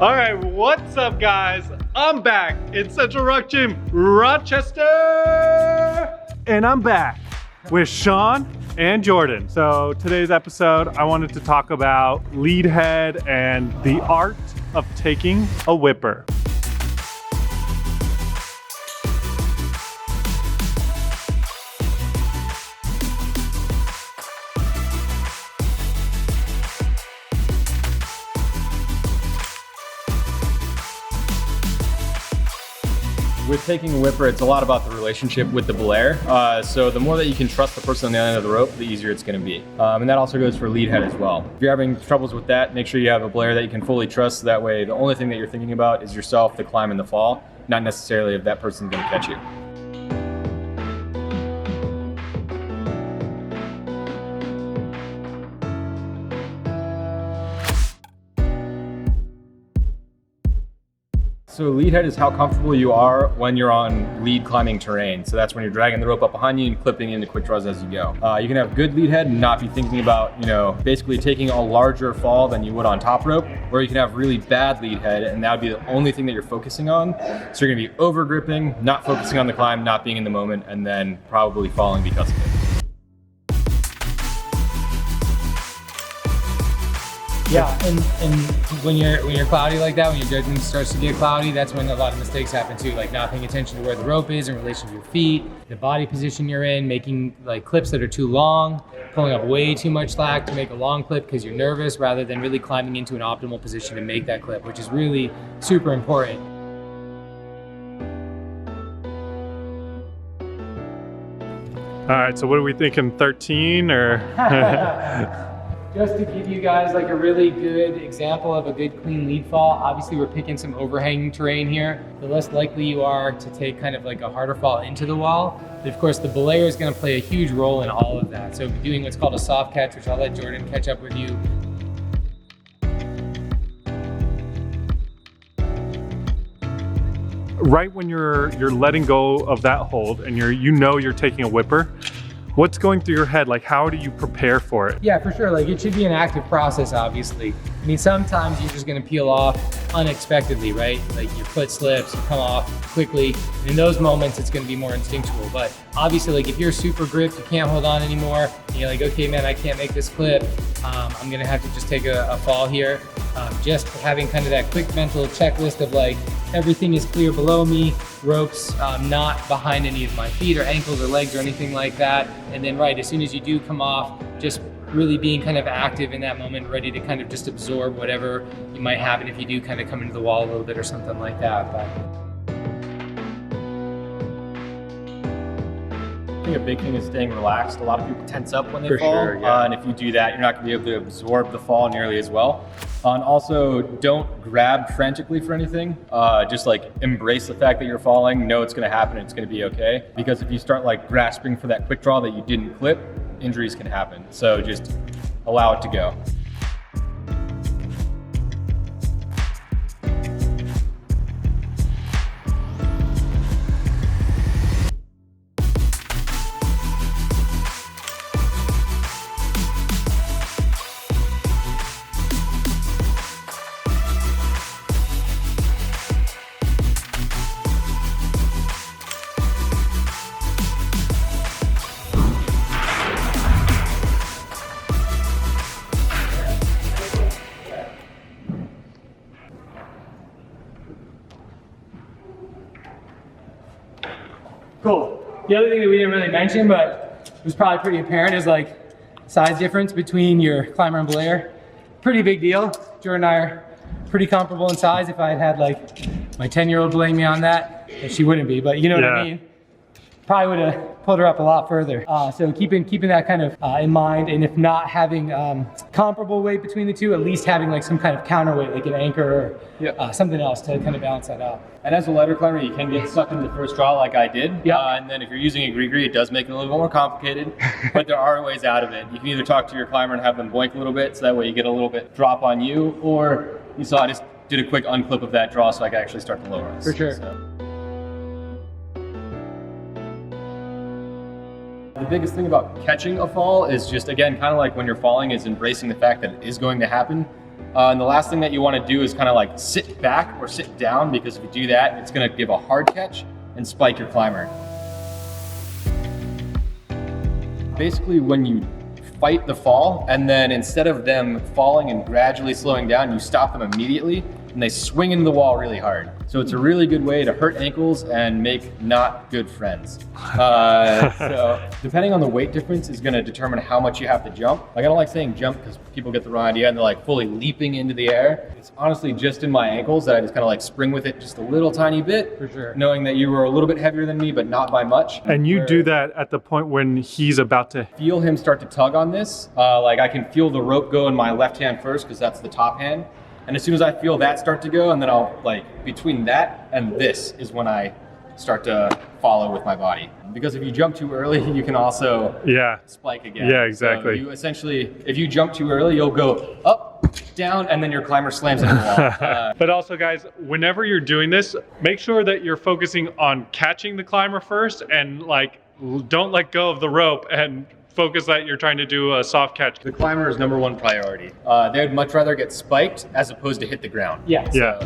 All right, what's up guys? I'm back in Central Rock Gym Rochester. And I'm back with Sean and Jordan. So today's episode, I wanted to talk about lead head and the art of taking a whipper. With taking a whipper, it's a lot about the relationship with the belayer. So the more that you can trust the person on the other end of the rope, the easier it's going to be. And that also goes for lead head as well. If you're having troubles with that, make sure you have a belayer that you can fully trust. So that way, the only thing that you're thinking about is yourself, the climb and the fall, not necessarily if that person's going to catch you. So lead head is how comfortable you are when you're on lead climbing terrain. So that's when you're dragging the rope up behind you and clipping into quick draws as you go. You can have good lead head and not be thinking about, basically taking a larger fall than you would on top rope, or you can have really bad lead head and that would be the only thing that you're focusing on. So you're gonna be over gripping, not focusing on the climb, not being in the moment, and then probably falling because of it. Yeah, and when you're cloudy like that, when your judgment starts to get cloudy, that's when a lot of mistakes happen too, like not paying attention to where the rope is in relation to your feet, the body position you're in, making like clips that are too long, pulling up way too much slack to make a long clip because you're nervous rather than really climbing into an optimal position to make that clip, which is really super important. All right, so what are we thinking, 13 or? Just to give you guys like a really good example of a good clean lead fall, obviously we're picking some overhanging terrain here. The less likely you are to take kind of like a harder fall into the wall. But of course the belayer is going to play a huge role in all of that. So doing what's called a soft catch, which I'll let Jordan catch up with you. Right when you're letting go of that hold and you're taking a whipper, what's going through your head? Like, how do you prepare for it? Yeah, for sure. Like, it should be an active process, obviously. I mean, sometimes you're just gonna peel off unexpectedly, right? Like your foot slips, you come off quickly. In those moments, it's gonna be more instinctual. But obviously, like if you're super gripped, you can't hold on anymore, and you're like, okay, man, I can't make this clip. I'm gonna have to just take a fall here. Just having kind of that quick mental checklist of like, everything is clear below me, ropes not behind any of my feet or ankles or legs or anything like that. And then as soon as you do come off, just really being kind of active in that moment, ready to kind of just absorb whatever you might happen if you do kind of come into the wall a little bit or something like that. But I think a big thing is staying relaxed. A lot of people tense up when they fall, sure, yeah. And if you do that, you're not gonna be able to absorb the fall nearly as well. And also, don't grab frantically for anything. Just like embrace the fact that you're falling, know it's gonna happen, it's gonna be okay. Because if you start like grasping for that quick draw that you didn't clip, injuries can happen. So just allow it to go. cool. The other thing that we didn't really mention, but it was probably pretty apparent, is like size difference between your climber and belayer. Pretty big deal. Jordan and I are pretty comparable in size. If I had like my 10-year-old blame me on that, and she wouldn't be, but you know what I mean? Probably would have pulled her up a lot further. So keeping that kind of in mind, and if not having comparable weight between the two, at least having like some kind of counterweight, like an anchor or something else to kind of balance that out. And as a lighter climber, you can get stuck into the first draw like I did. Yeah. And then if you're using a gree-gree, it does make it a little bit more complicated, but there are ways out of it. You can either talk to your climber and have them boink a little bit, so that way you get a little bit drop on you, or you saw I just did a quick unclip of that draw so I could actually start to lower us. For sure. So. The biggest thing about catching a fall is just, again, kind of like when you're falling, is embracing the fact that it is going to happen. And the last thing that you want to do is kind of like sit back or sit down, because if you do that, it's going to give a hard catch and spike your climber. Basically, when you fight the fall, and then instead of them falling and gradually slowing down, you stop them immediately and they swing into the wall really hard. So it's a really good way to hurt ankles and make not good friends. So depending on the weight difference is gonna determine how much you have to jump. Like, I don't like saying jump because people get the wrong idea and they're like fully leaping into the air. It's honestly just in my ankles that I just kind of like spring with it just a little tiny bit. For sure. Knowing that you were a little bit heavier than me, but not by much. And you do that at the point when he's about to... Feel him start to tug on this. Like, I can feel the rope go in my left hand first because that's the top hand. And as soon as I feel that start to go, and then I'll, like, between that and this is when I start to follow with my body. Because if you jump too early, you can also spike again. Yeah, exactly. So you essentially, if you jump too early, you'll go up, down, and then your climber slams into the wall. But also, guys, whenever you're doing this, make sure that you're focusing on catching the climber first, and like, don't let go of the rope and focus that you're trying to do a soft catch. The climber is number one priority. They would much rather get spiked as opposed to hit the ground. Yeah. Yeah.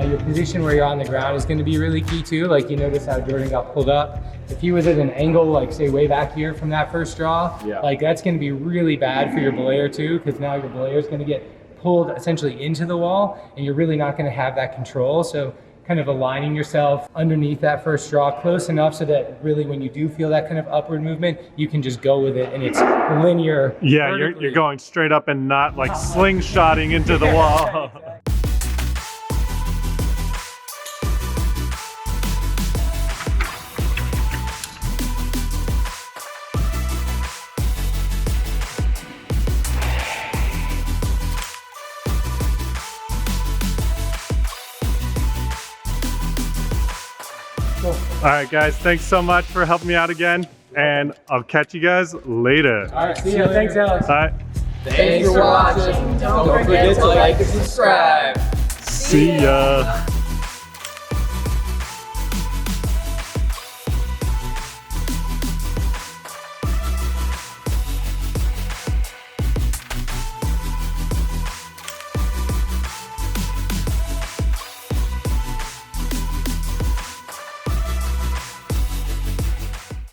Your position where you're on the ground is going to be really key too. Like, you notice how Jordan got pulled up. If he was at an angle, like say way back here from that first draw, like that's going to be really bad for your belayer too, because now your belayer is going to get pulled essentially into the wall, and you're really not going to have that control. So kind of aligning yourself underneath that first draw close enough so that really when you do feel that kind of upward movement, you can just go with it and it's linear. Yeah, you're going straight up and not like slingshotting into the wall. All right, guys, thanks so much for helping me out again, and I'll catch you guys later. All right, see you. Thanks, Alex. All right. Thanks for watching. Don't forget to like and subscribe. See ya.